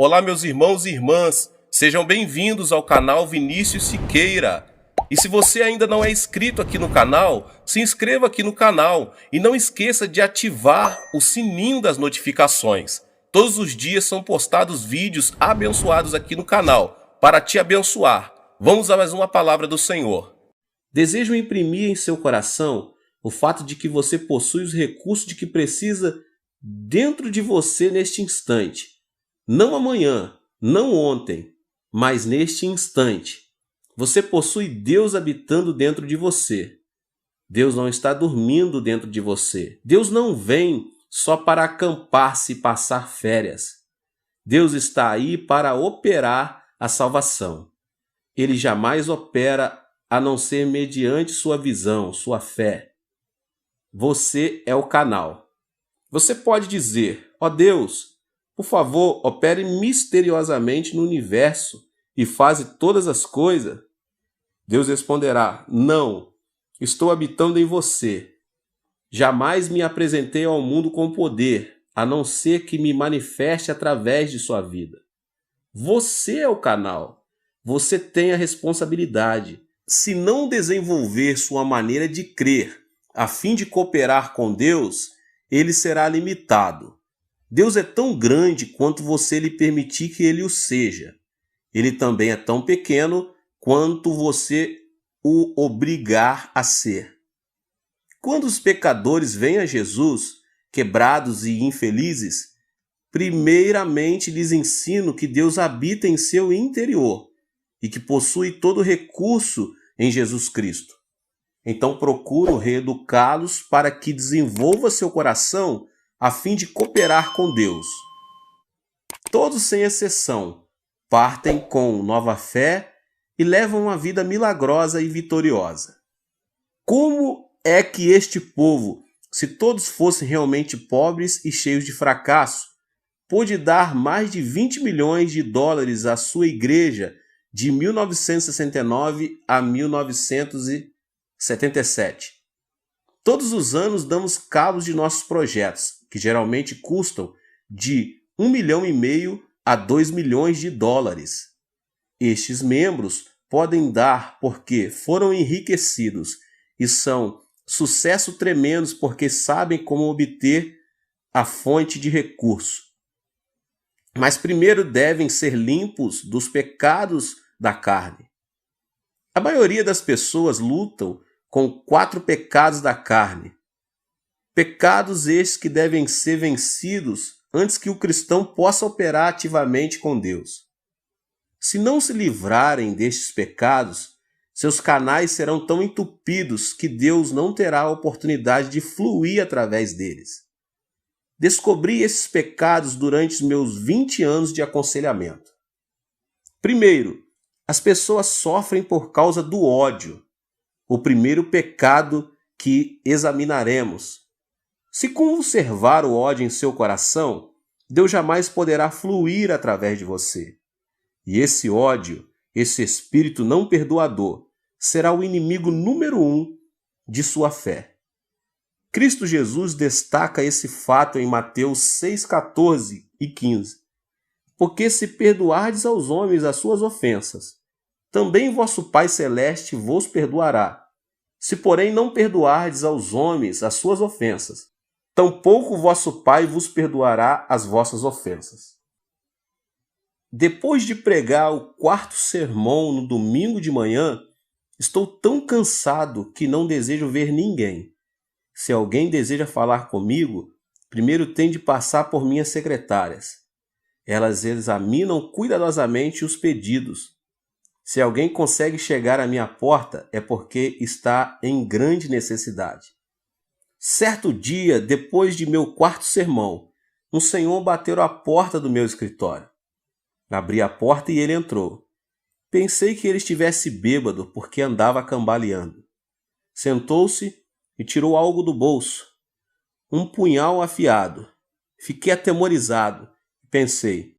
Olá, meus irmãos e irmãs, sejam bem-vindos ao canal Vinícius Siqueira. E se você ainda não é inscrito aqui no canal, se inscreva aqui no canal e não esqueça de ativar o sininho das notificações. Todos os dias são postados vídeos abençoados aqui no canal para te abençoar. Vamos a mais uma palavra do Senhor. Desejo imprimir em seu coração o fato de que você possui os recursos de que precisa dentro de você neste instante. Não amanhã, não ontem, mas neste instante. Você possui Deus habitando dentro de você. Deus não está dormindo dentro de você. Deus não vem só para acampar-se e passar férias. Deus está aí para operar a salvação. Ele jamais opera a não ser mediante sua visão, sua fé. Você é o canal. Você pode dizer: ó Deus, por favor, opere misteriosamente no universo e faze todas as coisas. Deus responderá: não, estou habitando em você. Jamais me apresentei ao mundo com poder, a não ser que me manifeste através de sua vida. Você é o canal. Você tem a responsabilidade. Se não desenvolver sua maneira de crer, a fim de cooperar com Deus, ele será limitado. Deus é tão grande quanto você lhe permitir que ele o seja. Ele também é tão pequeno quanto você o obrigar a ser. Quando os pecadores vêm a Jesus, quebrados e infelizes, primeiramente lhes ensino que Deus habita em seu interior e que possui todo recurso em Jesus Cristo. Então procuro reeducá-los para que desenvolva seu coração a fim de cooperar com Deus. Todos, sem exceção, partem com nova fé e levam uma vida milagrosa e vitoriosa. Como é que este povo, se todos fossem realmente pobres e cheios de fracasso, pôde dar mais de 20 milhões de dólares à sua igreja de 1969 a 1977? Todos os anos damos cabos de nossos projetos, que geralmente custam de 1,5 milhão a 2 milhões de dólares. Estes membros podem dar porque foram enriquecidos e são sucesso tremendos porque sabem como obter a fonte de recurso. Mas primeiro devem ser limpos dos pecados da carne. A maioria das pessoas lutam com 4 pecados da carne. Pecados estes que devem ser vencidos antes que o cristão possa operar ativamente com Deus. Se não se livrarem destes pecados, seus canais serão tão entupidos que Deus não terá a oportunidade de fluir através deles. Descobri esses pecados durante os meus 20 anos de aconselhamento. Primeiro, as pessoas sofrem por causa do ódio. O primeiro pecado que examinaremos. Se conservar o ódio em seu coração, Deus jamais poderá fluir através de você. E esse ódio, esse espírito não perdoador, será o inimigo número 1 de sua fé. Cristo Jesus destaca esse fato em Mateus 6,14 e 15. Porque se perdoardes aos homens as suas ofensas, também vosso Pai Celeste vos perdoará. Se, porém, não perdoardes aos homens as suas ofensas, tampouco vosso Pai vos perdoará as vossas ofensas. Depois de pregar o 4º sermão no domingo de manhã, estou tão cansado que não desejo ver ninguém. Se alguém deseja falar comigo, primeiro tem de passar por minhas secretárias. Elas examinam cuidadosamente os pedidos. Se alguém consegue chegar à minha porta, é porque está em grande necessidade. Certo dia, depois de meu 4º sermão, um senhor bateu à porta do meu escritório. Abri a porta e ele entrou. Pensei que ele estivesse bêbado porque andava cambaleando. Sentou-se e tirou algo do bolso. Um punhal afiado. Fiquei atemorizado. Pensei: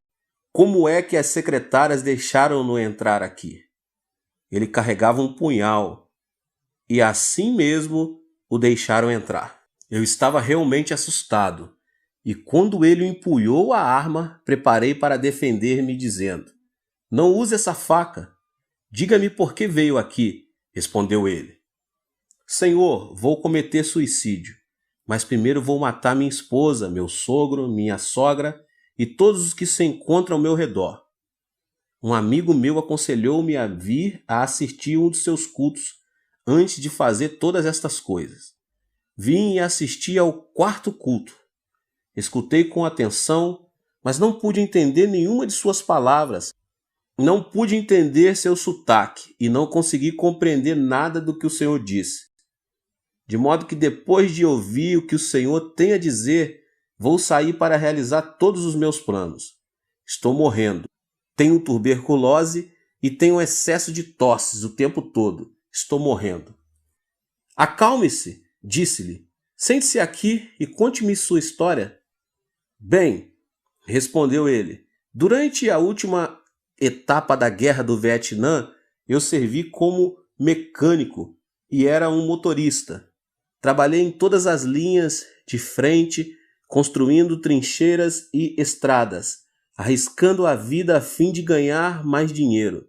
como é que as secretárias deixaram-no entrar aqui? Ele carregava um punhal e assim mesmo o deixaram entrar. Eu estava realmente assustado. E quando ele empunhou a arma, preparei para defender-me, dizendo: Não use essa faca. Diga-me por que veio aqui, respondeu ele. Senhor, vou cometer suicídio, mas primeiro vou matar minha esposa, meu sogro, minha sogra e todos os que se encontram ao meu redor. Um amigo meu aconselhou-me a vir a assistir um dos seus cultos antes de fazer todas estas coisas. Vim e assisti ao quarto culto. Escutei com atenção, mas não pude entender nenhuma de suas palavras. Não pude entender seu sotaque e não consegui compreender nada do que o Senhor disse. De modo que depois de ouvir o que o Senhor tem a dizer, vou sair para realizar todos os meus planos. Estou morrendo. Tenho tuberculose e tenho excesso de tosses o tempo todo. Estou morrendo. Acalme-se, disse-lhe. Sente-se aqui e conte-me sua história. Bem, respondeu ele, durante a última etapa da Guerra do Vietnã, eu servi como mecânico e era um motorista. Trabalhei em todas as linhas de frente, construindo trincheiras e estradas, arriscando a vida a fim de ganhar mais dinheiro.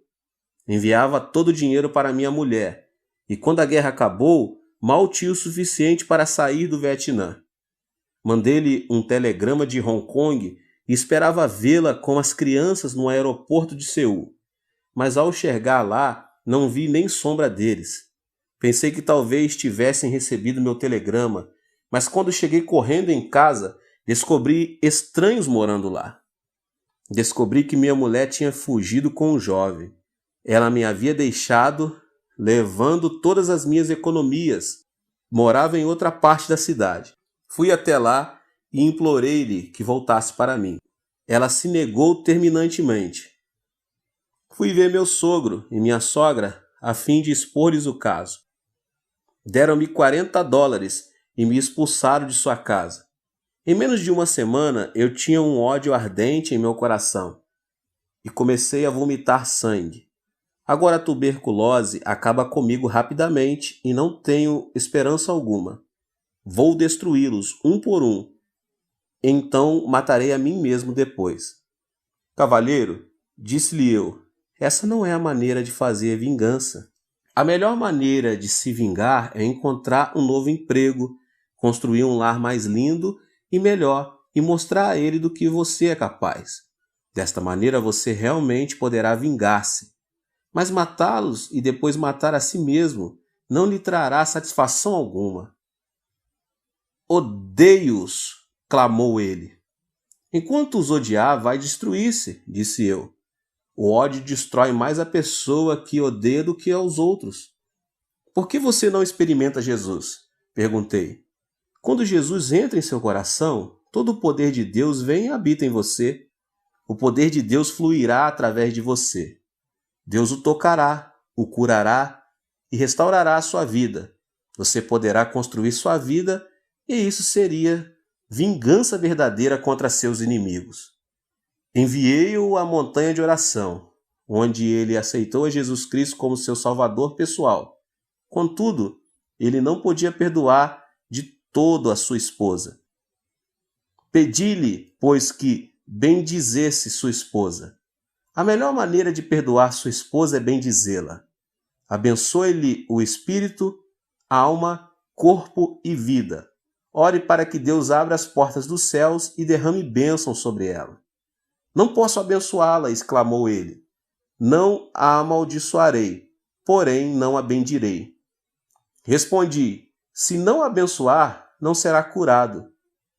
Enviava todo o dinheiro para minha mulher, e quando a guerra acabou, mal tinha o suficiente para sair do Vietnã. Mandei-lhe um telegrama de Hong Kong e esperava vê-la com as crianças no aeroporto de Seul. Mas ao chegar lá, não vi nem sombra deles. Pensei que talvez tivessem recebido meu telegrama, mas quando cheguei correndo em casa, descobri estranhos morando lá. Descobri que minha mulher tinha fugido com um jovem. Ela me havia deixado, levando todas as minhas economias. Morava em outra parte da cidade. Fui até lá e implorei-lhe que voltasse para mim. Ela se negou terminantemente. Fui ver meu sogro e minha sogra a fim de expor-lhes o caso. Deram-me $40 e me expulsaram de sua casa. Em menos de uma semana eu tinha um ódio ardente em meu coração e comecei a vomitar sangue. Agora a tuberculose acaba comigo rapidamente e não tenho esperança alguma. Vou destruí-los um por um. Então matarei a mim mesmo depois. Cavalheiro, disse-lhe eu, essa não é a maneira de fazer vingança. A melhor maneira de se vingar é encontrar um novo emprego, construir um lar mais lindo e melhor e mostrar a ele do que você é capaz. Desta maneira você realmente poderá vingar-se. Mas matá-los e depois matar a si mesmo não lhe trará satisfação alguma. Odeio-os, clamou ele. Enquanto os odiar, vai destruir-se, disse eu. O ódio destrói mais a pessoa que odeia do que aos outros. Por que você não experimenta Jesus? Perguntei. Quando Jesus entra em seu coração, todo o poder de Deus vem e habita em você. O poder de Deus fluirá através de você. Deus o tocará, o curará e restaurará a sua vida. Você poderá construir sua vida e isso seria vingança verdadeira contra seus inimigos. Enviei-o à montanha de oração, onde ele aceitou a Jesus Cristo como seu salvador pessoal. Contudo, ele não podia perdoar de todo a sua esposa. Pedi-lhe, pois, que bendizesse sua esposa. A melhor maneira de perdoar sua esposa é bendizê-la. Abençoe-lhe o espírito, alma, corpo e vida. Ore para que Deus abra as portas dos céus e derrame bênção sobre ela. Não posso abençoá-la, exclamou ele. Não a amaldiçoarei, porém não a bendirei. Respondi, se não a abençoar, não será curado.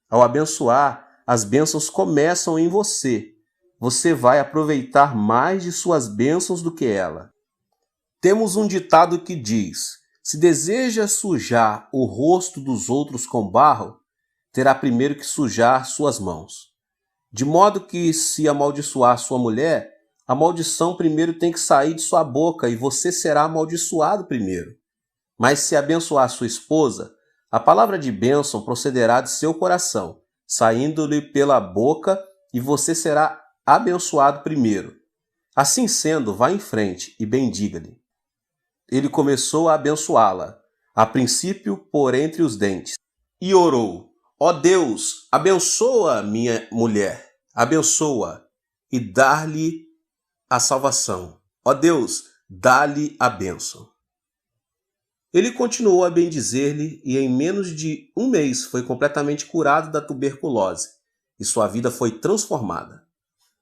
Ao abençoar, as bênçãos começam em você. Você vai aproveitar mais de suas bênçãos do que ela. Temos um ditado que diz, se deseja sujar o rosto dos outros com barro, terá primeiro que sujar suas mãos. De modo que, se amaldiçoar sua mulher, a maldição primeiro tem que sair de sua boca e você será amaldiçoado primeiro. Mas se abençoar sua esposa, a palavra de bênção procederá de seu coração, saindo-lhe pela boca e você será abençoado primeiro. Assim sendo, vá em frente e bendiga-lhe. Ele começou a abençoá-la, a princípio por entre os dentes, e orou. Ó Deus, abençoa minha mulher, abençoa e dá-lhe a salvação. Ó Deus, dá-lhe a bênção. Ele continuou a bendizer-lhe e em menos de um mês foi completamente curado da tuberculose e sua vida foi transformada.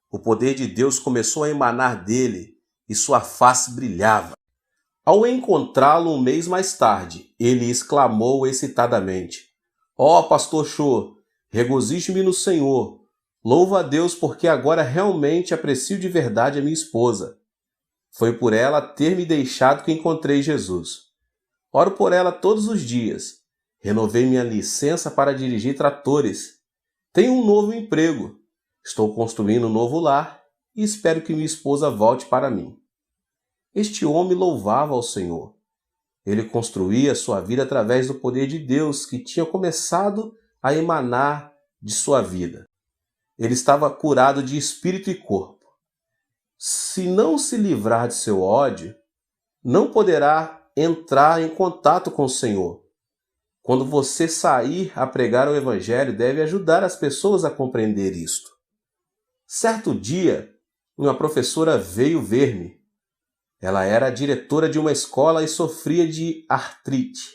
O poder de Deus começou a emanar dele e sua face brilhava. Ao encontrá-lo um mês mais tarde, ele exclamou excitadamente: Ó, pastor Cho, regozije-me no Senhor. Louvo a Deus porque agora realmente aprecio de verdade a minha esposa. Foi por ela ter me deixado que encontrei Jesus. Oro por ela todos os dias. Renovei minha licença para dirigir tratores. Tenho um novo emprego. Estou construindo um novo lar e espero que minha esposa volte para mim. Este homem louvava ao Senhor. Ele construía sua vida através do poder de Deus que tinha começado a emanar de sua vida. Ele estava curado de espírito e corpo. Se não se livrar de seu ódio, não poderá entrar em contato com o Senhor. Quando você sair a pregar o Evangelho, deve ajudar as pessoas a compreender isto. Certo dia, uma professora veio ver-me. Ela era diretora de uma escola e sofria de artrite.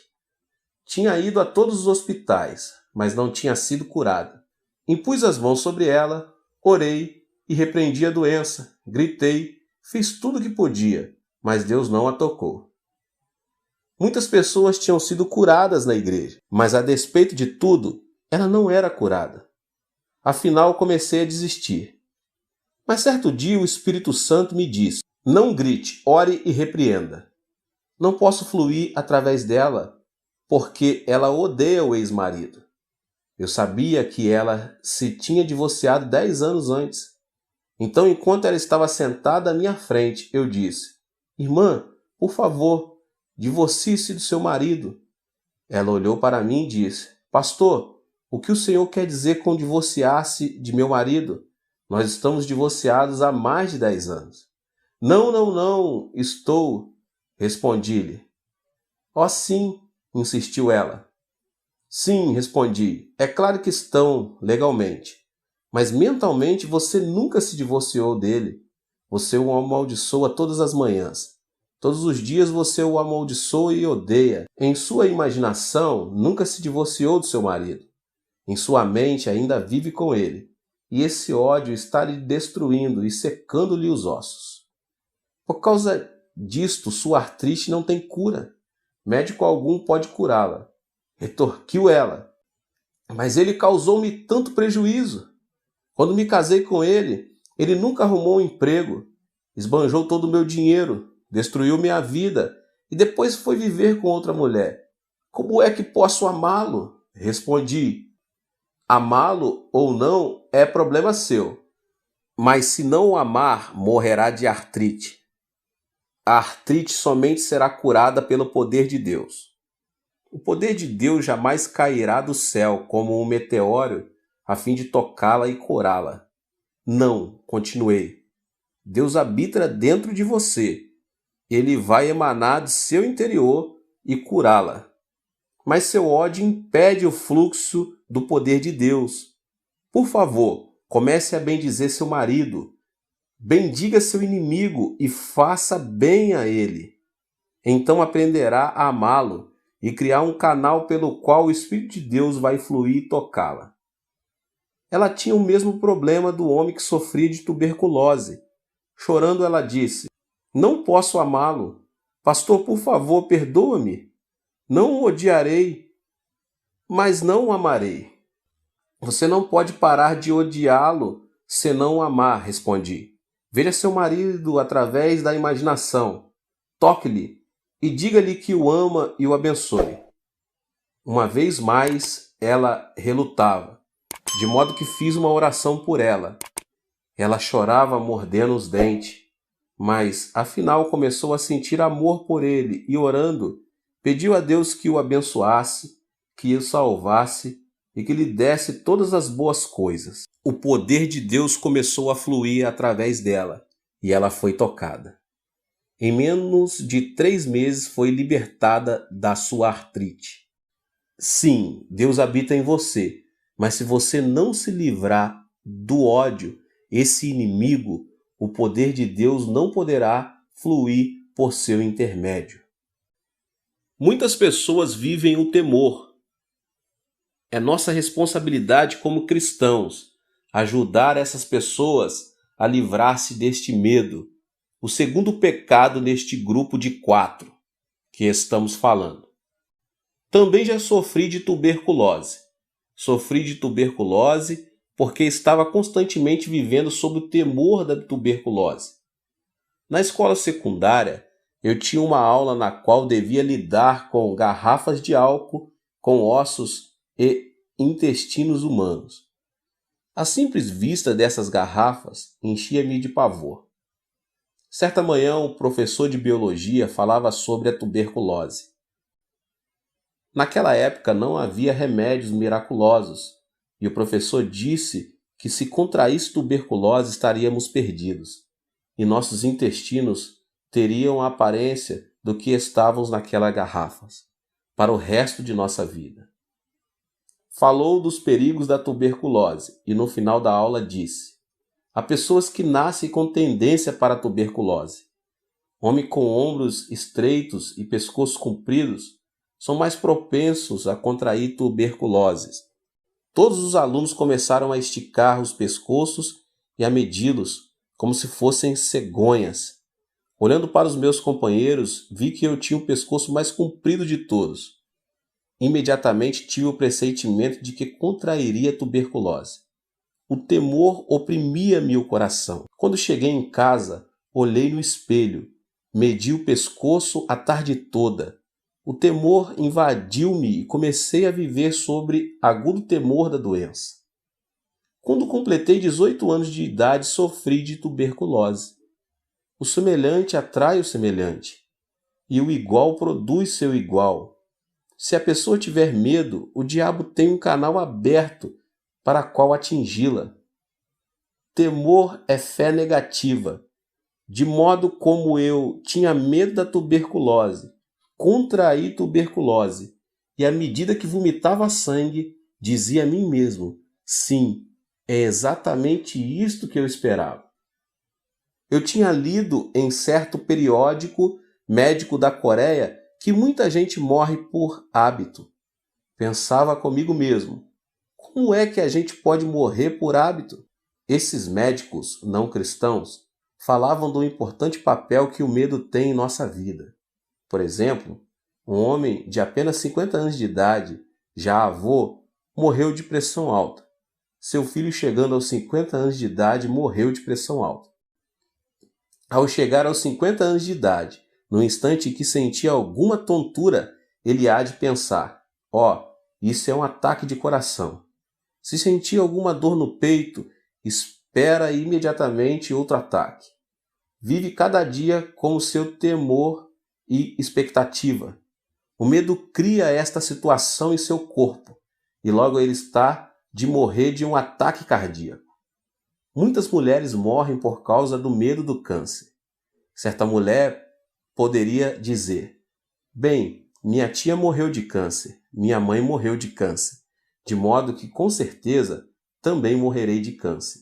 Tinha ido a todos os hospitais, mas não tinha sido curada. Impus as mãos sobre ela, orei e repreendi a doença. Gritei, fiz tudo o que podia, mas Deus não a tocou. Muitas pessoas tinham sido curadas na igreja, mas a despeito de tudo, ela não era curada. Afinal, comecei a desistir. Mas certo dia o Espírito Santo me disse: não grite, ore e repreenda. Não posso fluir através dela, porque ela odeia o ex-marido. Eu sabia que ela se tinha divorciado 10 anos antes. Então, enquanto ela estava sentada à minha frente, eu disse: irmã, por favor, divorcie-se do seu marido. Ela olhou para mim e disse: pastor, o que o senhor quer dizer com divorciar-se de meu marido? Nós estamos divorciados há mais de 10 anos. Não, estou, respondi-lhe. Oh, sim, insistiu ela. Sim, respondi, é claro que estão, legalmente. Mas mentalmente você nunca se divorciou dele. Você o amaldiçoa todas as manhãs. Todos os dias você o amaldiçoa e odeia. Em sua imaginação, nunca se divorciou do seu marido. Em sua mente ainda vive com ele. E esse ódio está lhe destruindo e secando-lhe os ossos. Por causa disto, sua artrite não tem cura. Médico algum pode curá-la. Retorquiu ela. Mas ele causou-me tanto prejuízo. Quando me casei com ele, ele nunca arrumou um emprego. Esbanjou todo o meu dinheiro, destruiu minha vida e depois foi viver com outra mulher. Como é que posso amá-lo? Respondi. Amá-lo ou não é problema seu. Mas se não o amar, morrerá de artrite. A artrite somente será curada pelo poder de Deus. O poder de Deus jamais cairá do céu como um meteoro a fim de tocá-la e curá-la. Não, continuei. Deus habita dentro de você. Ele vai emanar de seu interior e curá-la. Mas seu ódio impede o fluxo do poder de Deus. Por favor, comece a bendizer seu marido. Bendiga seu inimigo e faça bem a ele. Então aprenderá a amá-lo e criar um canal pelo qual o Espírito de Deus vai fluir e tocá-la. Ela tinha o mesmo problema do homem que sofria de tuberculose. Chorando, ela disse: não posso amá-lo. Pastor, por favor, perdoa-me. Não o odiarei, mas não o amarei. Você não pode parar de odiá-lo senão o amar, respondi. Veja seu marido através da imaginação. Toque-lhe e diga-lhe que o ama e o abençoe. Uma vez mais, ela relutava, de modo que fiz uma oração por ela. Ela chorava mordendo os dentes, mas afinal começou a sentir amor por ele e, orando, pediu a Deus que o abençoasse, que o salvasse e que lhe desse todas as boas coisas. O poder de Deus começou a fluir através dela e ela foi tocada. Em menos de 3 meses foi libertada da sua artrite. Sim, Deus habita em você, Mas se você não se livrar do ódio, esse inimigo, o poder de Deus não poderá fluir por seu intermédio. Muitas pessoas vivem o temor. É nossa responsabilidade como cristãos ajudar essas pessoas a livrar-se deste medo, o segundo pecado neste grupo de 4 que estamos falando. Também já sofri de tuberculose. Sofri de tuberculose porque estava constantemente vivendo sob o temor da tuberculose. Na escola secundária, eu tinha uma aula na qual devia lidar com garrafas de álcool, com ossos e intestinos humanos. A simples vista dessas garrafas enchia-me de pavor. Certa manhã, o professor de biologia falava sobre a tuberculose. Naquela época não havia remédios miraculosos, e o professor disse que se contraísse tuberculose estaríamos perdidos, e nossos intestinos teriam a aparência do que estávamos naquelas garrafas, para o resto de nossa vida. Falou dos perigos da tuberculose e no final da aula disse: há pessoas que nascem com tendência para a tuberculose. Homens com ombros estreitos e pescoços compridos são mais propensos a contrair tuberculose. Todos os alunos começaram a esticar os pescoços e a medi-los como se fossem cegonhas. Olhando para os meus companheiros, vi que eu tinha o pescoço mais comprido de todos. Imediatamente tive o pressentimento de que contrairia tuberculose. O temor oprimia-me o coração. Quando cheguei em casa, olhei no espelho, medi o pescoço a tarde toda. O temor invadiu-me e comecei a viver sobre agudo temor da doença. Quando completei 18 anos de idade, sofri de tuberculose. O semelhante atrai o semelhante, e o igual produz seu igual. Se a pessoa tiver medo, o diabo tem um canal aberto para qual atingi-la. Temor é fé negativa. De modo como eu tinha medo da tuberculose, contraí tuberculose, e à medida que vomitava sangue, dizia a mim mesmo: sim, é exatamente isto que eu esperava. Eu tinha lido em certo periódico médico da Coreia que muita gente morre por hábito. Pensava comigo mesmo: como é que a gente pode morrer por hábito? Esses médicos não cristãos falavam do importante papel que o medo tem em nossa vida. Por exemplo, um homem de apenas 50 anos de idade, já avô, morreu de pressão alta. Seu filho, chegando aos 50 anos de idade, morreu de pressão alta. Ao chegar aos 50 anos de idade, no instante em que sentia alguma tontura, ele há de pensar: isso é um ataque de coração. Se sentir alguma dor no peito, espera imediatamente outro ataque. Vive cada dia com o seu temor e expectativa. O medo cria esta situação em seu corpo, e logo ele está de morrer de um ataque cardíaco. Muitas mulheres morrem por causa do medo do câncer. Certa mulher poderia dizer: bem, minha tia morreu de câncer, minha mãe morreu de câncer, de modo que com certeza também morrerei de câncer.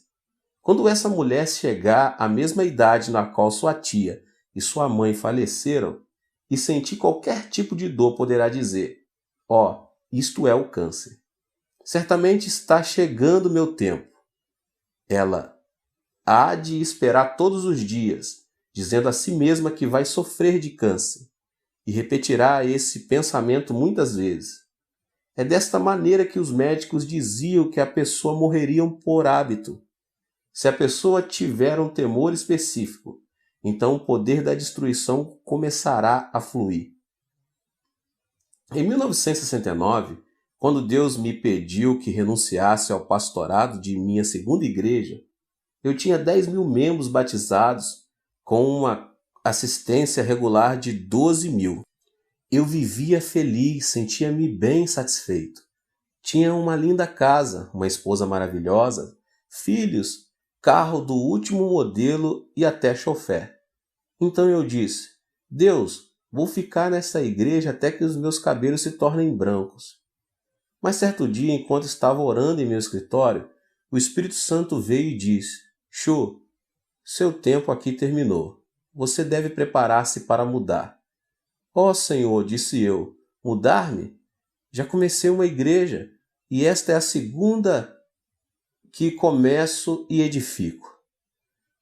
Quando essa mulher chegar à mesma idade na qual sua tia e sua mãe faleceram, e sentir qualquer tipo de dor, poderá dizer: isto é o câncer. Certamente está chegando meu tempo. Ela há de esperar todos os dias, dizendo a si mesma que vai sofrer de câncer, e repetirá esse pensamento muitas vezes. É desta maneira que os médicos diziam que a pessoa morreria por hábito. Se a pessoa tiver um temor específico, então o poder da destruição começará a fluir. Em 1969, quando Deus me pediu que renunciasse ao pastorado de minha segunda igreja, eu tinha 10.000 membros batizados com uma assistência regular de 12.000. Eu vivia feliz, sentia-me bem satisfeito. Tinha uma linda casa, uma esposa maravilhosa, filhos, carro do último modelo e até chofer. Então eu disse: Deus, vou ficar nessa igreja até que os meus cabelos se tornem brancos. Mas certo dia, enquanto estava orando em meu escritório, o Espírito Santo veio e disse: Cho, seu tempo aqui terminou. Você deve preparar-se para mudar. Ó Senhor, disse eu, mudar-me? Já comecei uma igreja e esta é a segunda que começo e edifico.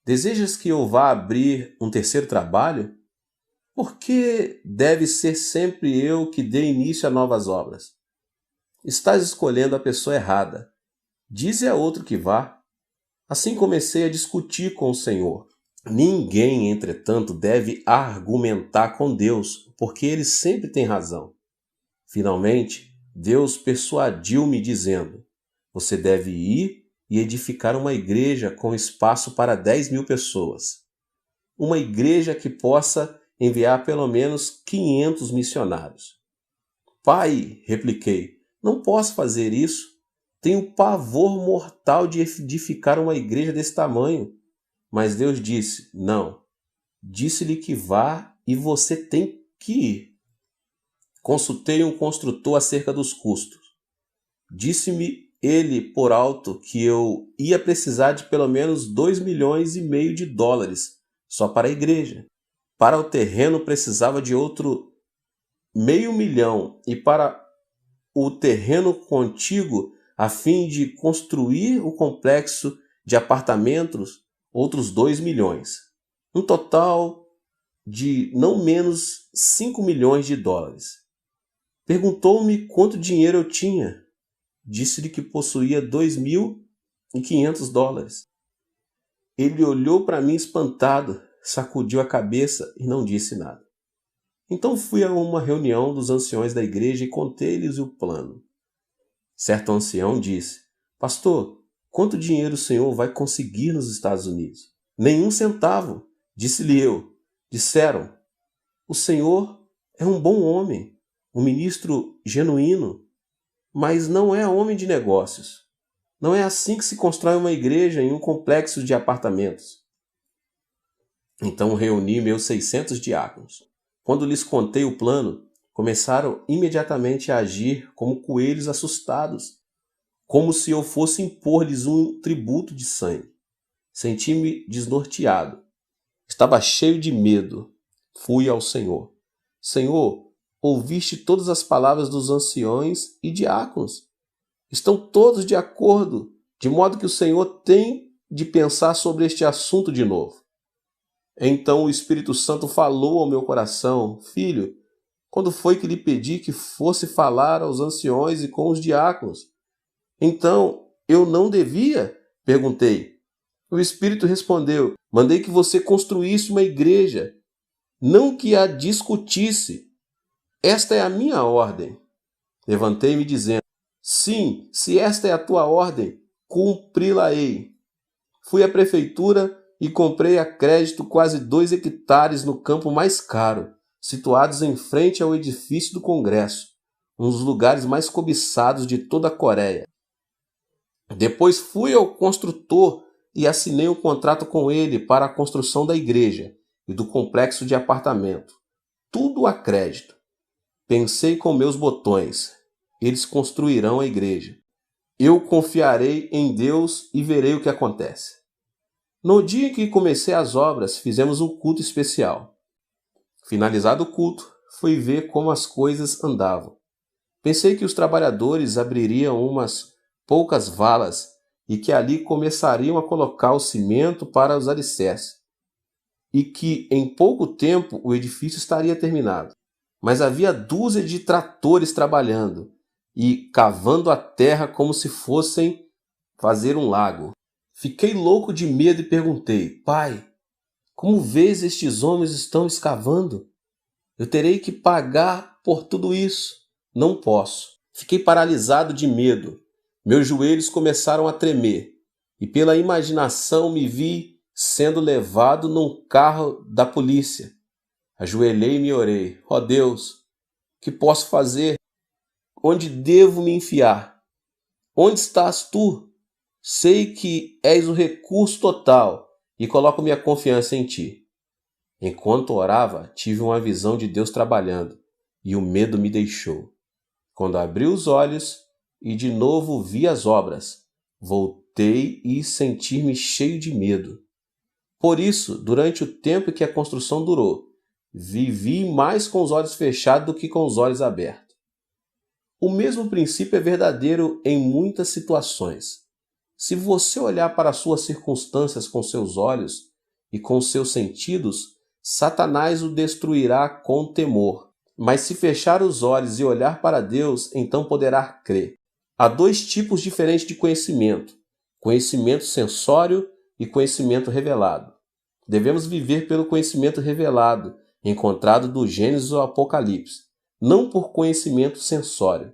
Desejas que eu vá abrir um terceiro trabalho? Por que deve ser sempre eu que dê início a novas obras? Estás escolhendo a pessoa errada. Dize a outro que vá. Assim comecei a discutir com o Senhor. Ninguém, entretanto, deve argumentar com Deus, porque ele sempre tem razão. Finalmente, Deus persuadiu-me dizendo: você deve ir e edificar uma igreja com espaço para 10.000 pessoas. Uma igreja que possa enviar pelo menos 500 missionários. Pai, repliquei, não posso fazer isso. Tenho pavor mortal de edificar uma igreja desse tamanho. Mas Deus disse, não. Disse-lhe que vá e você tem que ir. Consultei um construtor acerca dos custos. Disse-me ele por alto que eu ia precisar de pelo menos 2,5 milhões de dólares só para a igreja. Para o terreno precisava de outro 500 mil e para o terreno contíguo, a fim de construir o complexo de apartamentos, outros 2 milhões. Um total de não menos 5 milhões de dólares. Perguntou-me quanto dinheiro eu tinha. Disse-lhe que possuía 2.500 dólares. Ele olhou para mim espantado, sacudiu a cabeça e não disse nada. Então fui a uma reunião dos anciões da igreja e contei-lhes o plano. Certo ancião disse, pastor, quanto dinheiro o senhor vai conseguir nos Estados Unidos? Nenhum centavo, disse-lhe eu. Disseram, o senhor é um bom homem, um ministro genuíno, mas não é homem de negócios. Não é assim que se constrói uma igreja em um complexo de apartamentos. Então reuni meus 600 diáconos. Quando lhes contei o plano, começaram imediatamente a agir como coelhos assustados, como se eu fosse impor-lhes um tributo de sangue. Senti-me desnorteado. Estava cheio de medo. Fui ao Senhor. Senhor, ouviste todas as palavras dos anciões e diáconos. Estão todos de acordo, de modo que o Senhor tem de pensar sobre este assunto de novo. Então o Espírito Santo falou ao meu coração, filho, quando foi que lhe pedi que fosse falar aos anciões e com os diáconos? Então, eu não devia? Perguntei. O Espírito respondeu, mandei que você construísse uma igreja, não que a discutisse. Esta é a minha ordem. Levantei-me dizendo, sim, se esta é a tua ordem, cumpri-la-ei. Fui à prefeitura e comprei a crédito quase 2 hectares no campo mais caro, situados em frente ao edifício do Congresso, um dos lugares mais cobiçados de toda a Coreia. Depois fui ao construtor e assinei um contrato com ele para a construção da igreja e do complexo de apartamento. Tudo a crédito. Pensei com meus botões, eles construirão a igreja. Eu confiarei em Deus e verei o que acontece. No dia em que comecei as obras, fizemos um culto especial. Finalizado o culto, fui ver como as coisas andavam. Pensei que os trabalhadores abririam umas poucas valas e que ali começariam a colocar o cimento para os alicerces, e que em pouco tempo o edifício estaria terminado. Mas havia dúzia de tratores trabalhando e cavando a terra como se fossem fazer um lago. Fiquei louco de medo e perguntei, pai, como vês estes homens estão escavando? Eu terei que pagar por tudo isso. Não posso. Fiquei paralisado de medo. Meus joelhos começaram a tremer e pela imaginação me vi sendo levado num carro da polícia. Ajoelhei-me e orei. Ó Deus, que posso fazer? Onde devo me enfiar? Onde estás tu? Sei que és o recurso total e coloco minha confiança em ti. Enquanto orava, tive uma visão de Deus trabalhando e o medo me deixou. Quando abri os olhos, e de novo vi as obras. Voltei e senti-me cheio de medo. Por isso, durante o tempo que a construção durou, vivi mais com os olhos fechados do que com os olhos abertos. O mesmo princípio é verdadeiro em muitas situações. Se você olhar para as suas circunstâncias com seus olhos e com seus sentidos, Satanás o destruirá com temor. Mas se fechar os olhos e olhar para Deus, então poderá crer. Há dois tipos diferentes de conhecimento: conhecimento sensório e conhecimento revelado. Devemos viver pelo conhecimento revelado, encontrado do Gênesis ao Apocalipse, não por conhecimento sensório.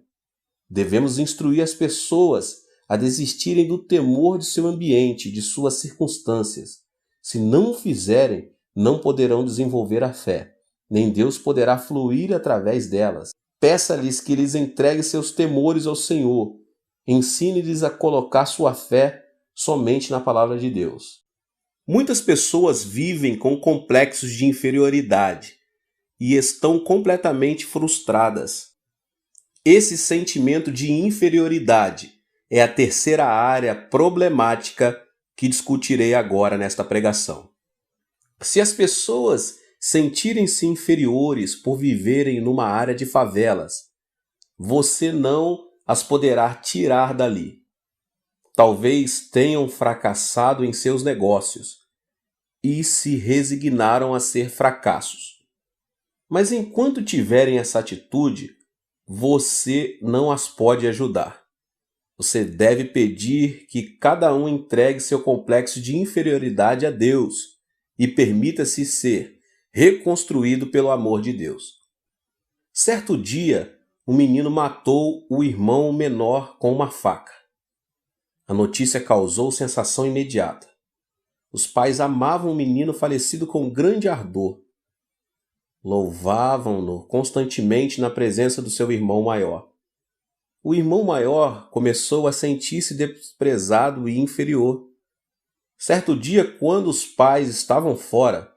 Devemos instruir as pessoas a desistirem do temor de seu ambiente, de suas circunstâncias. Se não o fizerem, não poderão desenvolver a fé, nem Deus poderá fluir através delas. Peça-lhes que lhes entregue seus temores ao Senhor. Ensine-lhes a colocar sua fé somente na palavra de Deus. Muitas pessoas vivem com complexos de inferioridade e estão completamente frustradas. Esse sentimento de inferioridade é a terceira área problemática que discutirei agora nesta pregação. Se as pessoas sentirem-se inferiores por viverem numa área de favelas, você não as poderá tirar dali. Talvez tenham fracassado em seus negócios e se resignaram a ser fracassos. Mas enquanto tiverem essa atitude, você não as pode ajudar. Você deve pedir que cada um entregue seu complexo de inferioridade a Deus e permita-se ser reconstruído pelo amor de Deus. Certo dia, um menino matou o irmão menor com uma faca. A notícia causou sensação imediata. Os pais amavam o menino falecido com grande ardor. Louvavam-no constantemente na presença do seu irmão maior. O irmão maior começou a sentir-se desprezado e inferior. Certo dia, quando os pais estavam fora,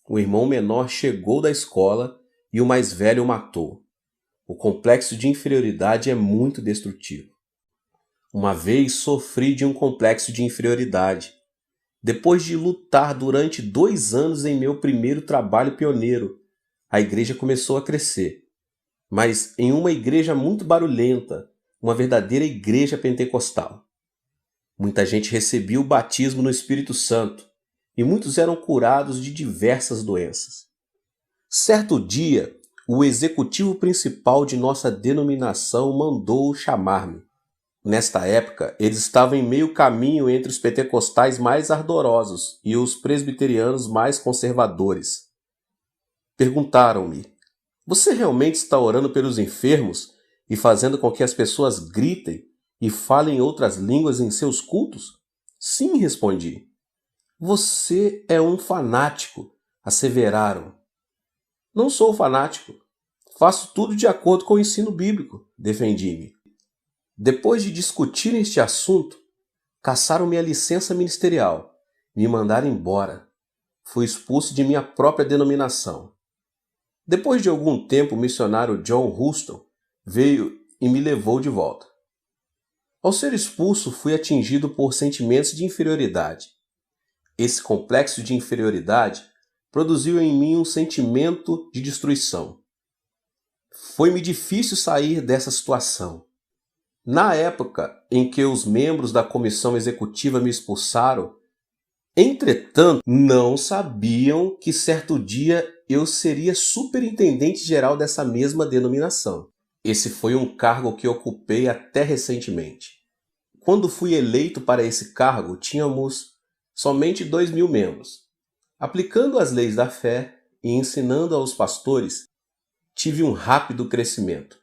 o irmão menor chegou da escola e o mais velho o matou. O complexo de inferioridade é muito destrutivo. Uma vez sofri de um complexo de inferioridade. Depois de lutar durante 2 anos em meu primeiro trabalho pioneiro, a igreja começou a crescer. Mas em uma igreja muito barulhenta, uma verdadeira igreja pentecostal. Muita gente recebia o batismo no Espírito Santo e muitos eram curados de diversas doenças. Certo dia, o executivo principal de nossa denominação mandou chamar-me. Nesta época, eles estavam em meio caminho entre os pentecostais mais ardorosos e os presbiterianos mais conservadores. Perguntaram-me: "Você realmente está orando pelos enfermos e fazendo com que as pessoas gritem e falem outras línguas em seus cultos?" "Sim", respondi. "Você é um fanático", asseveraram. "Não sou fanático. Faço tudo de acordo com o ensino bíblico", defendi-me. Depois de discutir este assunto, cassaram-me a licença ministerial, me mandaram embora. Fui expulso de minha própria denominação. Depois de algum tempo, o missionário John Huston veio e me levou de volta. Ao ser expulso, fui atingido por sentimentos de inferioridade. Esse complexo de inferioridade produziu em mim um sentimento de destruição. Foi-me difícil sair dessa situação. Na época em que os membros da comissão executiva me expulsaram, entretanto, não sabiam que certo dia eu seria superintendente-geral dessa mesma denominação. Esse foi um cargo que ocupei até recentemente. Quando fui eleito para esse cargo, tínhamos somente 2.000 membros. Aplicando as leis da fé e ensinando aos pastores, tive um rápido crescimento.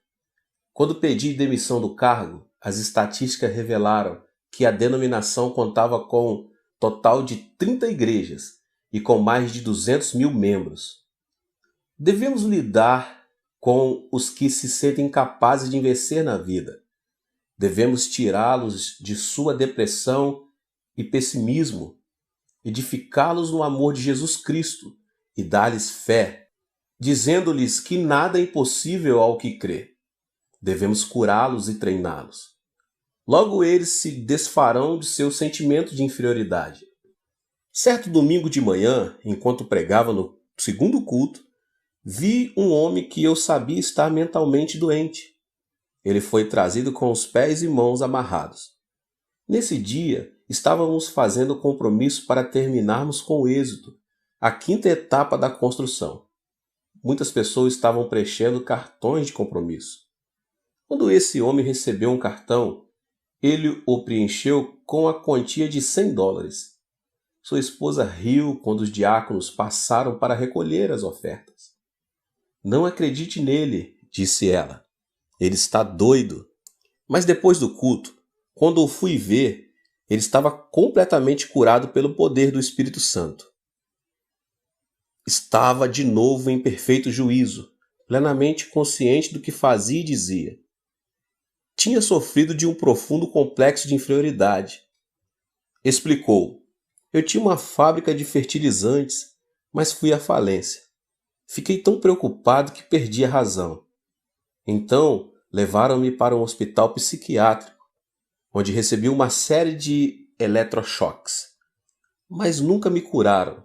Quando pedi demissão do cargo, as estatísticas revelaram que a denominação contava com um total de 30 igrejas e com mais de 200.000 membros. Devemos lidar com os que se sentem capazes de vencer na vida. Devemos tirá-los de sua depressão e pessimismo, edificá-los no amor de Jesus Cristo e dar-lhes fé, dizendo-lhes que nada é impossível ao que crê. Devemos curá-los e treiná-los. Logo eles se desfarão de seu sentimento de inferioridade. Certo domingo de manhã, enquanto pregava no segundo culto, vi um homem que eu sabia estar mentalmente doente. Ele foi trazido com os pés e mãos amarrados. Nesse dia, estávamos fazendo compromisso para terminarmos com êxito a quinta etapa da construção. Muitas pessoas estavam preenchendo cartões de compromisso. Quando esse homem recebeu um cartão, ele o preencheu com a quantia de $100. Sua esposa riu quando os diáconos passaram para recolher as ofertas. Não acredite nele, disse ela. Ele está doido. Mas depois do culto, quando o fui ver, ele estava completamente curado pelo poder do Espírito Santo. Estava de novo em perfeito juízo, plenamente consciente do que fazia e dizia. Tinha sofrido de um profundo complexo de inferioridade. Explicou. Eu tinha uma fábrica de fertilizantes, mas fui à falência. Fiquei tão preocupado que perdi a razão. Então, levaram-me para um hospital psiquiátrico, onde recebi uma série de eletrochoques. Mas nunca me curaram.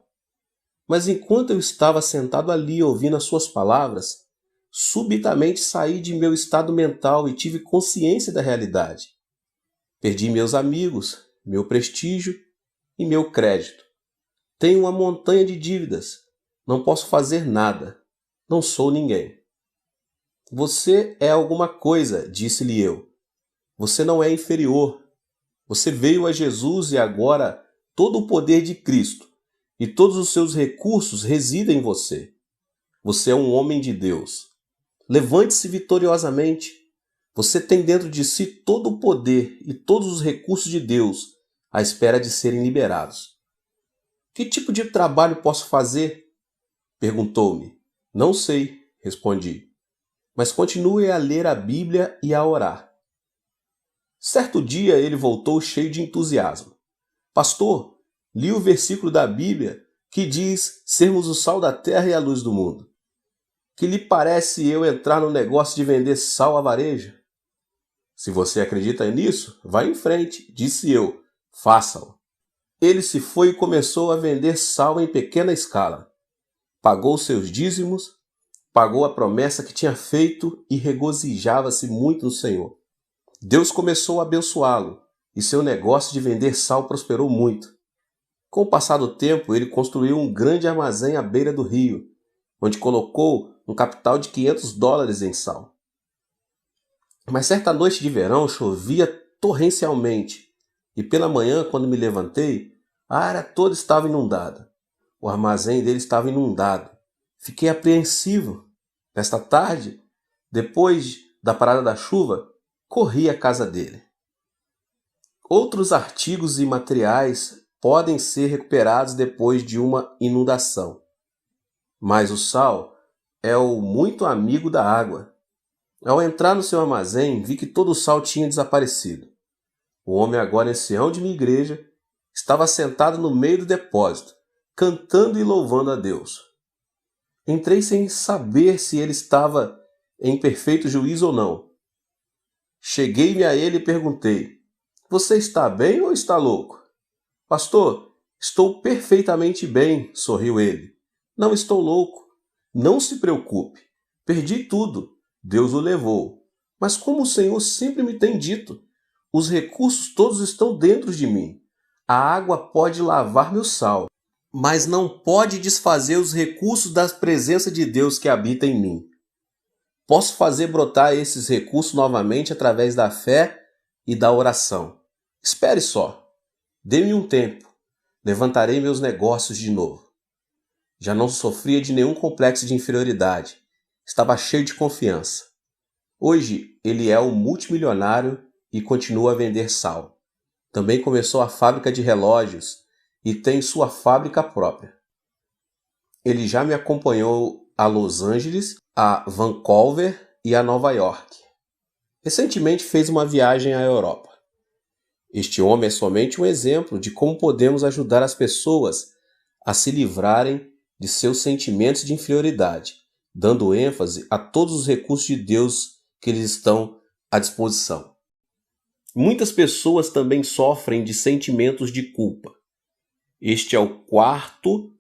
Mas enquanto eu estava sentado ali ouvindo as suas palavras, subitamente saí de meu estado mental e tive consciência da realidade. Perdi meus amigos, meu prestígio e meu crédito. Tenho uma montanha de dívidas. Não posso fazer nada. Não sou ninguém. Você é alguma coisa, disse-lhe eu. Você não é inferior. Você veio a Jesus e agora todo o poder de Cristo e todos os seus recursos residem em você. Você é um homem de Deus. Levante-se vitoriosamente. Você tem dentro de si todo o poder e todos os recursos de Deus à espera de serem liberados. Que tipo de trabalho posso fazer? Perguntou-me. Não sei, respondi. Mas continue a ler a Bíblia e a orar. Certo dia ele voltou cheio de entusiasmo. Pastor, li o versículo da Bíblia que diz sermos o sal da terra e a luz do mundo. Que lhe parece eu entrar no negócio de vender sal a varejo? Se você acredita nisso, vá em frente, disse eu. Faça-o. Ele se foi e começou a vender sal em pequena escala. Pagou seus dízimos, pagou a promessa que tinha feito e regozijava-se muito no Senhor. Deus começou a abençoá-lo e seu negócio de vender sal prosperou muito. Com o passar do tempo, ele construiu um grande armazém à beira do rio, onde colocou um capital de $500 em sal. Mas certa noite de verão chovia torrencialmente e pela manhã, quando me levantei, a área toda estava inundada. O armazém dele estava inundado. Fiquei apreensivo. Nesta tarde, depois da parada da chuva, corri à casa dele. Outros artigos e materiais podem ser recuperados depois de uma inundação. Mas o sal é o muito amigo da água. Ao entrar no seu armazém, vi que todo o sal tinha desaparecido. O homem, agora ancião de minha igreja, estava sentado no meio do depósito, cantando e louvando a Deus. Entrei sem saber se ele estava em perfeito juízo ou não. Cheguei-me a ele e perguntei, você está bem ou está louco? Pastor, estou perfeitamente bem, sorriu ele. Não estou louco. Não se preocupe. Perdi tudo. Deus o levou. Mas como o Senhor sempre me tem dito, os recursos todos estão dentro de mim. A água pode lavar meu sal, mas não pode desfazer os recursos da presença de Deus que habita em mim. Posso fazer brotar esses recursos novamente através da fé e da oração. Espere só. Dê-me um tempo. Levantarei meus negócios de novo. Já não sofria de nenhum complexo de inferioridade. Estava cheio de confiança. Hoje, ele é um multimilionário e continua a vender sal. Também começou a fábrica de relógios e tem sua fábrica própria. Ele já me acompanhou a Los Angeles, a Vancouver e a Nova York. Recentemente fez uma viagem à Europa. Este homem é somente um exemplo de como podemos ajudar as pessoas a se livrarem de seus sentimentos de inferioridade, dando ênfase a todos os recursos de Deus que lhes estão à disposição. Muitas pessoas também sofrem de sentimentos de culpa. Este é o quarto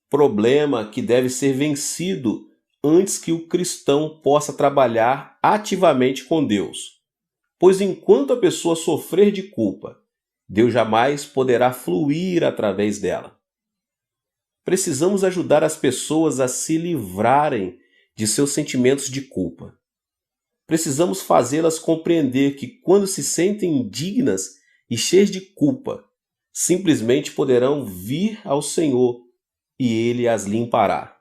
problema que deve ser vencido antes que o cristão possa trabalhar ativamente com Deus. Pois enquanto a pessoa sofrer de culpa, Deus jamais poderá fluir através dela. Precisamos ajudar as pessoas a se livrarem de seus sentimentos de culpa. Precisamos fazê-las compreender que quando se sentem indignas e cheias de culpa, simplesmente poderão vir ao Senhor e Ele as limpará.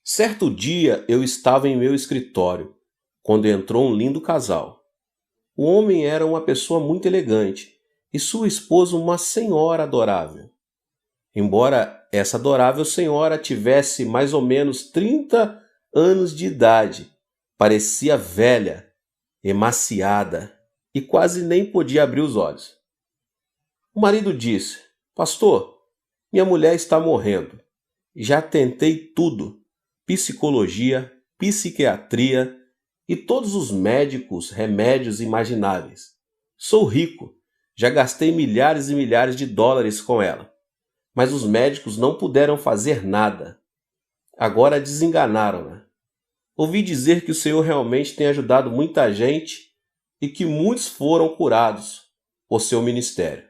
Certo dia eu estava em meu escritório, quando entrou um lindo casal. O homem era uma pessoa muito elegante e sua esposa uma senhora adorável. Embora essa adorável senhora tivesse mais ou menos 30 anos de idade, parecia velha, emaciada e quase nem podia abrir os olhos. O marido disse: "Pastor, minha mulher está morrendo. Já tentei tudo, psicologia, psiquiatria e todos os remédios imagináveis. Sou rico, já gastei milhares e milhares de dólares com ela. Mas os médicos não puderam fazer nada. Agora desenganaram-na. Ouvi dizer que o Senhor realmente tem ajudado muita gente e que muitos foram curados por seu ministério."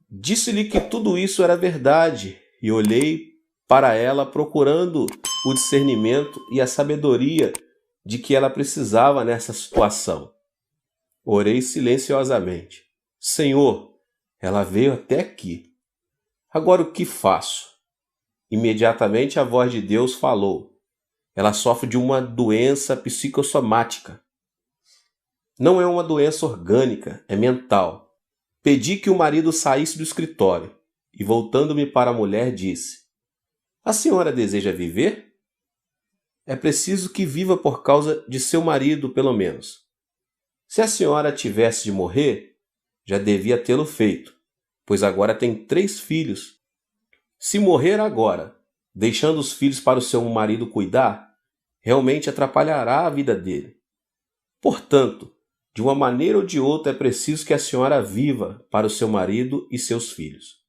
Disse-lhe que tudo isso era verdade e olhei para ela procurando o discernimento e a sabedoria de que ela precisava nessa situação. Orei silenciosamente. "Senhor, ela veio até aqui. Agora o que faço?" Imediatamente a voz de Deus falou: "Ela sofre de uma doença psicossomática. Não é uma doença orgânica, é mental." Pedi que o marido saísse do escritório e, voltando-me para a mulher, disse: "A senhora deseja viver? É preciso que viva por causa de seu marido, pelo menos. Se a senhora tivesse de morrer, já devia tê-lo feito, pois agora tem 3 filhos. Se morrer agora, deixando os filhos para o seu marido cuidar, realmente atrapalhará a vida dele. Portanto, de uma maneira ou de outra é preciso que a senhora viva para o seu marido e seus filhos."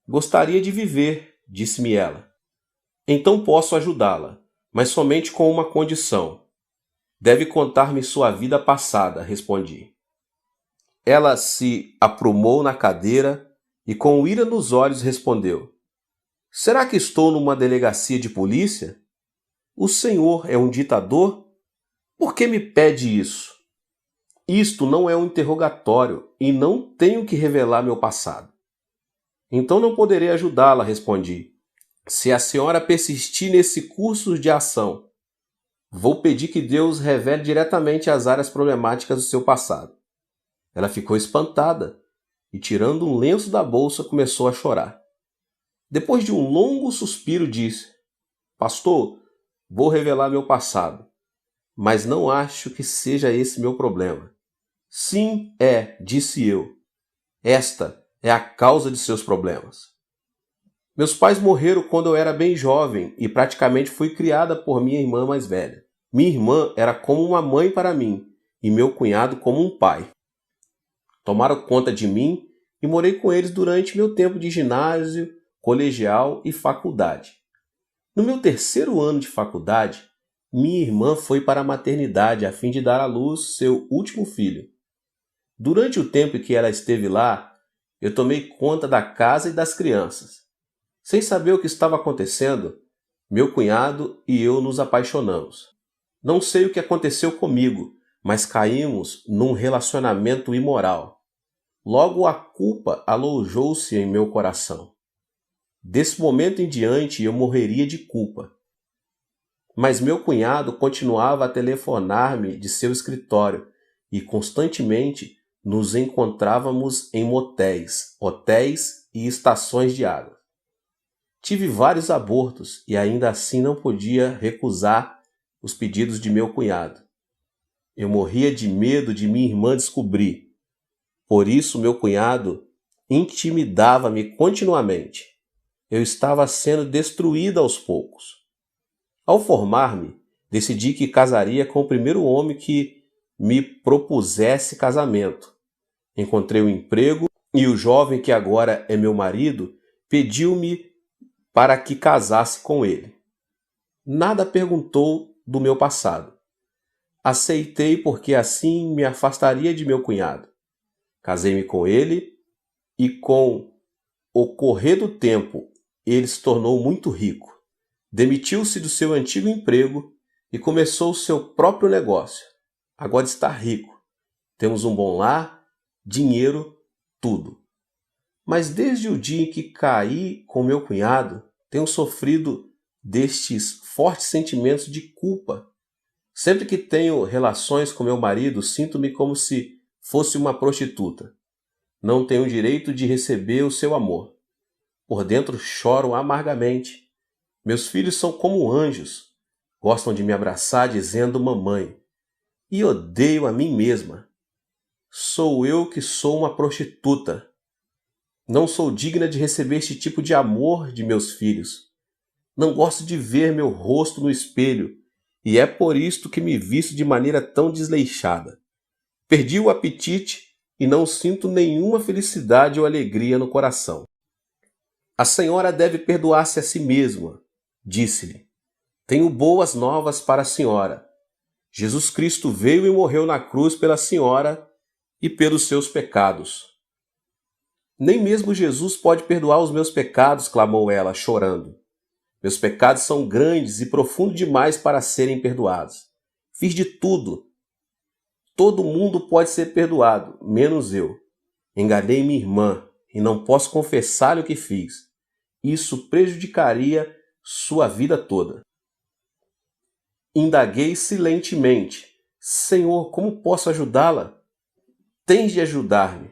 "Gostaria de viver", disse-me ela. "Então posso ajudá-la, mas somente com uma condição. Deve contar-me sua vida passada", respondi. Ela se aprumou na cadeira e com ira nos olhos respondeu: "Será que estou numa delegacia de polícia? O senhor é um ditador? Por que me pede isso? Isto não é um interrogatório e não tenho que revelar meu passado." "Então não poderei ajudá-la", respondi. "Se a senhora persistir nesse curso de ação, vou pedir que Deus revele diretamente as áreas problemáticas do seu passado." Ela ficou espantada e, tirando um lenço da bolsa, começou a chorar. Depois de um longo suspiro, disse: "Pastor, vou revelar meu passado, mas não acho que seja esse meu problema." "Sim, disse eu. Esta é a causa de seus problemas. Meus pais morreram quando eu era bem jovem e praticamente fui criada por minha irmã mais velha. Minha irmã era como uma mãe para mim e meu cunhado como um pai. Tomaram conta de mim e morei com eles durante meu tempo de ginásio, colegial e faculdade. No meu 3º ano de faculdade, minha irmã foi para a maternidade a fim de dar à luz seu último filho. Durante o tempo em que ela esteve lá, eu tomei conta da casa e das crianças. Sem saber o que estava acontecendo, meu cunhado e eu nos apaixonamos. Não sei o que aconteceu comigo, mas caímos num relacionamento imoral. Logo a culpa alojou-se em meu coração. Desse momento em diante eu morreria de culpa. Mas meu cunhado continuava a telefonar-me de seu escritório e constantemente nos encontrávamos em motéis, hotéis e estações de água. Tive vários abortos e ainda assim não podia recusar os pedidos de meu cunhado. Eu morria de medo de minha irmã descobrir. Por isso meu cunhado intimidava-me continuamente. Eu estava sendo destruída aos poucos. Ao formar-me, decidi que casaria com o primeiro homem que me propusesse casamento. Encontrei um emprego e o jovem que agora é meu marido pediu-me para que casasse com ele. Nada perguntou do meu passado. Aceitei porque assim me afastaria de meu cunhado. Casei-me com ele e com o correr do tempo ele se tornou muito rico. Demitiu-se do seu antigo emprego e começou o seu próprio negócio. Agora está rico. Temos um bom lar, dinheiro, tudo. Mas desde o dia em que caí com meu cunhado, tenho sofrido destes fortes sentimentos de culpa. Sempre que tenho relações com meu marido, sinto-me como se fosse uma prostituta. Não tenho o direito de receber o seu amor. Por dentro choro amargamente. Meus filhos são como anjos. Gostam de me abraçar dizendo mamãe. E odeio a mim mesma. Sou eu que sou uma prostituta. Não sou digna de receber este tipo de amor de meus filhos. Não gosto de ver meu rosto no espelho, e é por isto que me visto de maneira tão desleixada. Perdi o apetite e não sinto nenhuma felicidade ou alegria no coração. A senhora deve perdoar-se a si mesma, disse-lhe. Tenho boas novas para a senhora. Jesus Cristo veio e morreu na cruz pela senhora e pelos seus pecados. Nem mesmo Jesus pode perdoar os meus pecados, clamou ela, chorando. Meus pecados são grandes e profundos demais para serem perdoados. Fiz de tudo. Todo mundo pode ser perdoado, menos eu. Enganei minha irmã e não posso confessar-lhe o que fiz. Isso prejudicaria sua vida toda. Indaguei silentemente. Senhor, como posso ajudá-la? Tens de ajudar-me.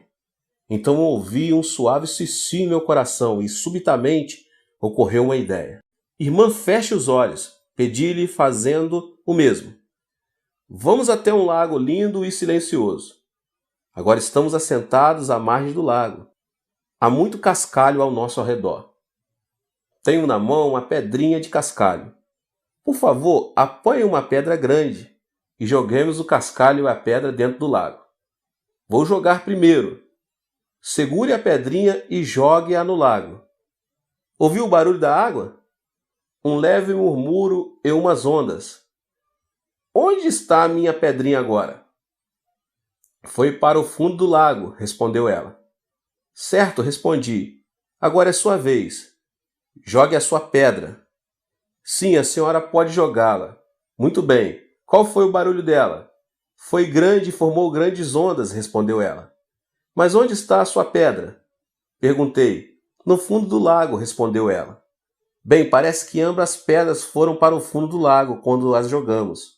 Então ouvi um suave sussurro em meu coração e subitamente ocorreu uma ideia. Irmã, feche os olhos, pedi-lhe fazendo o mesmo. Vamos até um lago lindo e silencioso. Agora estamos assentados à margem do lago. Há muito cascalho ao nosso redor. Tenho na mão uma pedrinha de cascalho. Por favor, apanhe uma pedra grande e joguemos o cascalho e a pedra dentro do lago. Vou jogar primeiro. Segure a pedrinha e jogue-a no lago. Ouviu o barulho da água? Um leve murmúrio e umas ondas. Onde está a minha pedrinha agora? Foi para o fundo do lago, respondeu ela. Certo, respondi. Agora é sua vez. Jogue a sua pedra. Sim, a senhora pode jogá-la. Muito bem. Qual foi o barulho dela? Foi grande e formou grandes ondas, respondeu ela. Mas onde está a sua pedra? Perguntei. No fundo do lago, respondeu ela. Bem, parece que ambas as pedras foram para o fundo do lago quando as jogamos.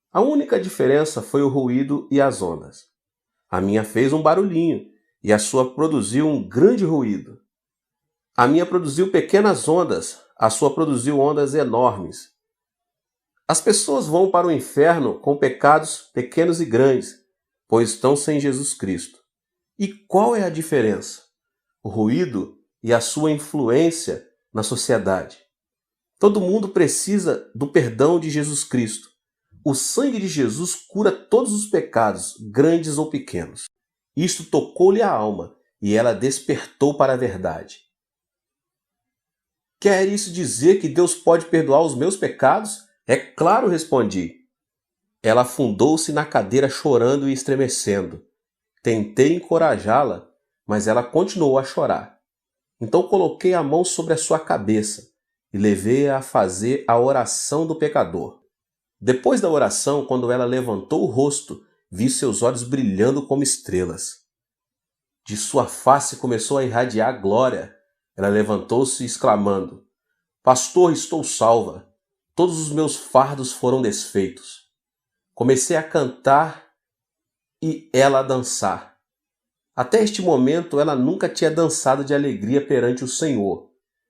A única diferença foi o ruído e as ondas. A minha fez um barulhinho e a sua produziu um grande ruído. A minha produziu pequenas ondas, a sua produziu ondas enormes. As pessoas vão para o inferno com pecados pequenos e grandes, pois estão sem Jesus Cristo. E qual é a diferença? O ruído e a sua influência na sociedade. Todo mundo precisa do perdão de Jesus Cristo. O sangue de Jesus cura todos os pecados, grandes ou pequenos. Isto tocou-lhe a alma e ela despertou para a verdade. Quer isso dizer que Deus pode perdoar os meus pecados? É claro, respondi. Ela afundou-se na cadeira chorando e estremecendo. Tentei encorajá-la, mas ela continuou a chorar. Então coloquei a mão sobre a sua cabeça e levei-a a fazer a oração do pecador. Depois da oração, quando ela levantou o rosto, vi seus olhos brilhando como estrelas. De sua face começou a irradiar glória. Ela levantou-se exclamando, Pastor, estou salva. Todos os meus fardos foram desfeitos. Comecei a cantar e ela a dançar. Até este momento ela nunca tinha dançado de alegria perante o Senhor,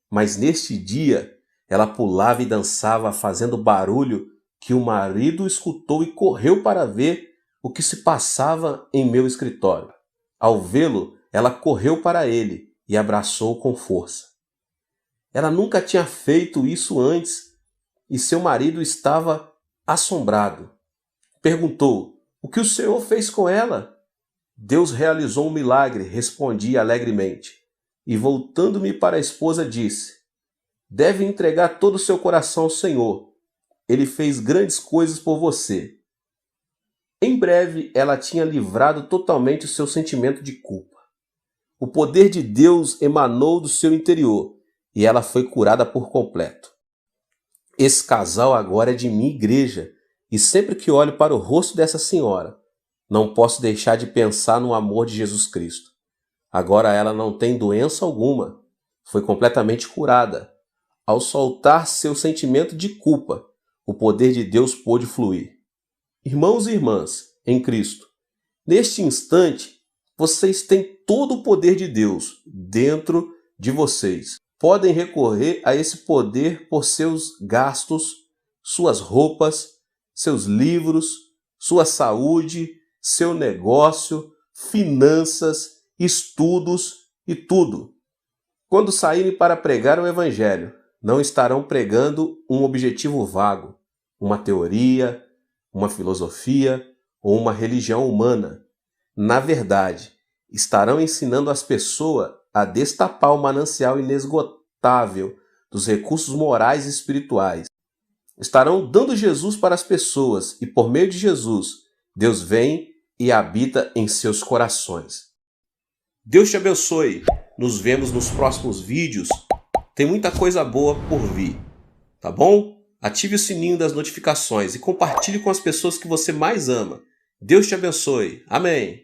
mas neste dia ela pulava e dançava fazendo barulho que o marido escutou e correu para ver o que se passava em meu escritório. Ao vê-lo, ela correu para ele e abraçou com força. Ela nunca tinha feito isso antes e seu marido estava assombrado. Perguntou, O que o Senhor fez com ela? Deus realizou um milagre, respondi alegremente. E voltando-me para a esposa, disse: deve entregar todo o seu coração ao Senhor. Ele fez grandes coisas por você. Em breve, ela tinha livrado totalmente o seu sentimento de culpa. O poder de Deus emanou do seu interior e ela foi curada por completo. Esse casal agora é de minha igreja e sempre que olho para o rosto dessa senhora, não posso deixar de pensar no amor de Jesus Cristo. Agora ela não tem doença alguma, foi completamente curada. Ao soltar seu sentimento de culpa, o poder de Deus pôde fluir. Irmãos e irmãs, em Cristo, neste instante, vocês têm todo o poder de Deus dentro de vocês. Podem recorrer a esse poder por seus gastos, suas roupas, seus livros, sua saúde, seu negócio, finanças, estudos e tudo. Quando saírem para pregar o Evangelho, não estarão pregando um objetivo vago, uma teoria, uma filosofia ou uma religião humana. Na verdade, estarão ensinando as pessoas a destapar o manancial inesgotável dos recursos morais e espirituais. Estarão dando Jesus para as pessoas e, por meio de Jesus, Deus vem e habita em seus corações. Deus te abençoe. Nos vemos nos próximos vídeos. Tem muita coisa boa por vir, tá bom? Ative o sininho das notificações e compartilhe com as pessoas que você mais ama. Deus te abençoe. Amém.